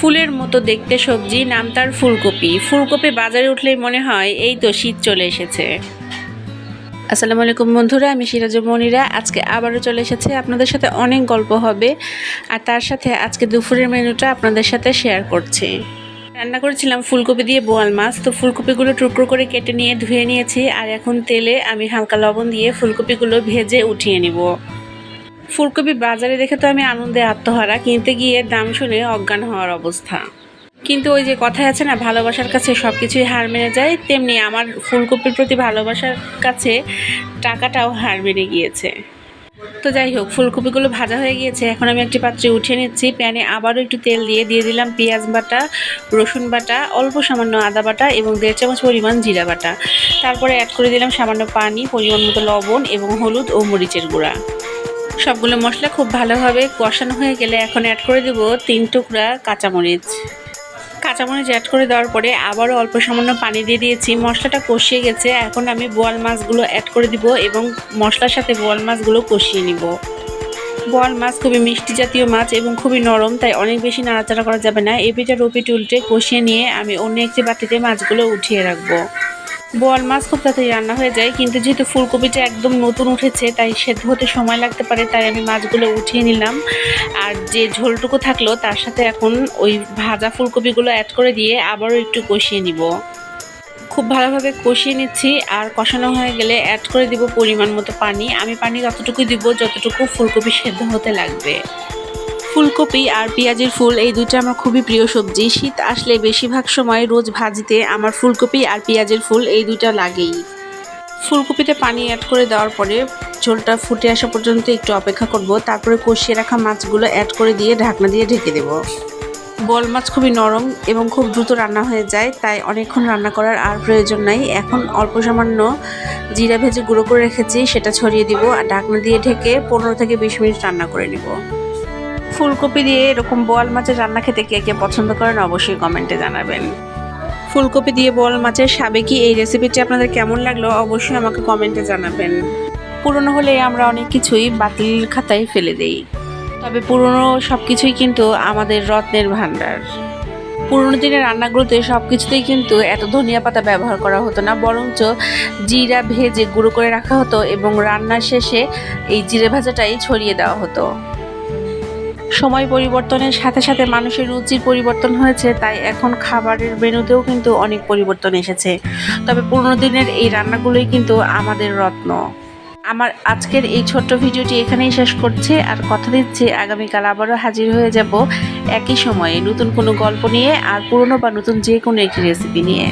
ফুলের মতো দেখতে সবজি, নাম তার ফুলকপি। ফুলকপি বাজারে উঠলেই মনে হয় এই তো শীত চলে এসেছে। আসসালামু আলাইকুম বন্ধুরা, আমি সিরাজুল মনিরা। আজকে আবারও চলে এসেছে, আপনাদের সাথে অনেক গল্প হবে। আর তার সাথে আজকে দুপুরের মেনুটা আপনাদের সাথে শেয়ার করছি। রান্না করেছিলাম ফুলকপি দিয়ে বোয়াল মাছ। তো ফুলকপিগুলো টুকরো করে কেটে নিয়ে ধুয়ে নিয়েছি। আর এখন তেলে আমি হালকা লবণ দিয়ে ফুলকপিগুলো ভেজে উঠিয়ে নিব। ফুলকপি বাজারে দেখে তো আমি আনন্দে আত্মহারা, কিনতে গিয়ে দাম শুনে অজ্ঞান হওয়ার অবস্থা। কিন্তু ওই যে কথায় আছে না, ভালোবাসার কাছে সব কিছুই হার মেনে যায়, তেমনি আমার ফুলকপির প্রতি ভালোবাসার কাছে টাকাটাও হার মেনে গিয়েছে। তো যাই হোক, ফুলকপিগুলো ভাজা হয়ে গিয়েছে। এখন আমি একটি পাত্রে উঠিয়ে নিচ্ছি। প্যানে আবারও একটু তেল দিয়ে দিলাম পেঁয়াজ বাটা, রসুন বাটা, অল্প সামান্য আদা বাটা এবং 1.5 চামচ পরিমাণ জিরা বাটা। তারপরে অ্যাড করে দিলাম সামান্য পানি, পরিমাণ মতো লবণ এবং হলুদ ও মরিচের গুঁড়া। সবগুলো মশলা খুব ভালোভাবে কষানো হয়ে গেলে এখন অ্যাড করে দেব 3 টুকরা কাঁচামরিচ অ্যাড করে দেওয়ার পরে আবারও অল্প সামান্য পানি দিয়ে দিয়েছি। মশলাটা কষিয়ে গেছে। এখন আমি বোয়াল মাছগুলো অ্যাড করে দিব এবং মশলার সাথে বোয়াল মাছগুলো কষিয়ে নিব। বোয়াল মাছ খুবই মিষ্টি জাতীয় মাছ এবং খুবই নরম, তাই অনেক বেশি নাড়াচাড়া করা যাবে না। এপিটার ওপিট উল্টে কষিয়ে নিয়ে আমি অন্য একটি বাটিতে মাছগুলো উঠিয়ে রাখবো। বোয়াল মাছ খুব তাড়াতাড়ি রান্না হয়ে যায়, কিন্তু যেহেতু ফুলকপিটা একদম নতুন উঠেছে তাই সেদ্ধ হতে সময় লাগতে পারে, তাই আমি মাছগুলো উঠিয়ে নিলাম। আর যে ঝোলটুকু থাকলো তার সাথে এখন ওই ভাজা ফুলকপিগুলো অ্যাড করে দিয়ে আবারও একটু কষিয়ে নিব। খুব ভালোভাবে কষিয়ে নিচ্ছি। আর কষানো হয়ে গেলে অ্যাড করে দিব পরিমাণ মতো পানি। আমি পানি ততটুকুই দিব যতটুকু ফুলকপি সেদ্ধ হতে লাগবে। ফুলকপি আর পেঁয়াজের ফুল এই দুইটা আমার খুবই প্রিয় সবজি। শীত আসলে বেশিরভাগ সময় রোজ ভাজিতে আমার ফুলকপি আর পেঁয়াজের ফুল এই দুইটা লাগেই। ফুলকপিতে পানি অ্যাড করে দেওয়ার পরে ঝোলটা ফুটে আসা পর্যন্ত একটু অপেক্ষা করব। তারপরে কষিয়ে রাখা মাছগুলো অ্যাড করে দিয়ে ঢাকনা দিয়ে ঢেকে দেব। বোয়াল মাছ খুবই নরম এবং খুব দ্রুত রান্না হয়ে যায়, তাই অনেকক্ষণ রান্না করার আর প্রয়োজন নাই। এখন অল্প সামান্য জিরা ভেজে গুঁড়ো করে রেখেছি, সেটা ছড়িয়ে দিব আর ঢাকনা দিয়ে ঢেকে 15 থেকে 20 মিনিট রান্না করে নেব। ফুলকপি দিয়ে এরকম বোয়াল মাছের রান্না খেতে কে কে পছন্দ করেন অবশ্যই কমেন্টে জানাবেন। ফুলকপি দিয়ে বোয়াল মাছের সাবেকি এই রেসিপিটি আপনাদের কেমন লাগলো অবশ্যই আমাকে কমেন্টে জানাবেন। পুরনো হলে আমরা অনেক কিছুই বাতিল খাতায় ফেলে দেই, তবে পুরনো সব কিছুই কিন্তু আমাদের রত্নের ভাণ্ডার। পুরনো দিনের রান্নাগুলোতে সব কিছুতেই কিন্তু এত ধনিয়া পাতা ব্যবহার করা হতো না, বরঞ্চ জিরা ভেজে গুঁড়ো করে রাখা হতো এবং রান্নার শেষে এই জিরে ভাজাটাই ছড়িয়ে দেওয়া হতো। সময় পরিবর্তনের সাথে সাথে মানুষের রুচির পরিবর্তন হয়েছে, তাই এখন খাবারের মেনুতেও কিন্তু অনেক পরিবর্তন এসেছে। তবে পুরনো দিনের এই রান্নাগুলোই কিন্তু আমাদের রত্ন। আমার আজকের এই ছোট্ট ভিডিওটি এখানেই শেষ করছি। আর কথা দিচ্ছি আগামীকাল আবারও হাজির হয়ে যাব একই সময়ে নতুন কোনো গল্প নিয়ে আর পুরনো বা নতুন যে কোনো একটি রেসিপি নিয়ে।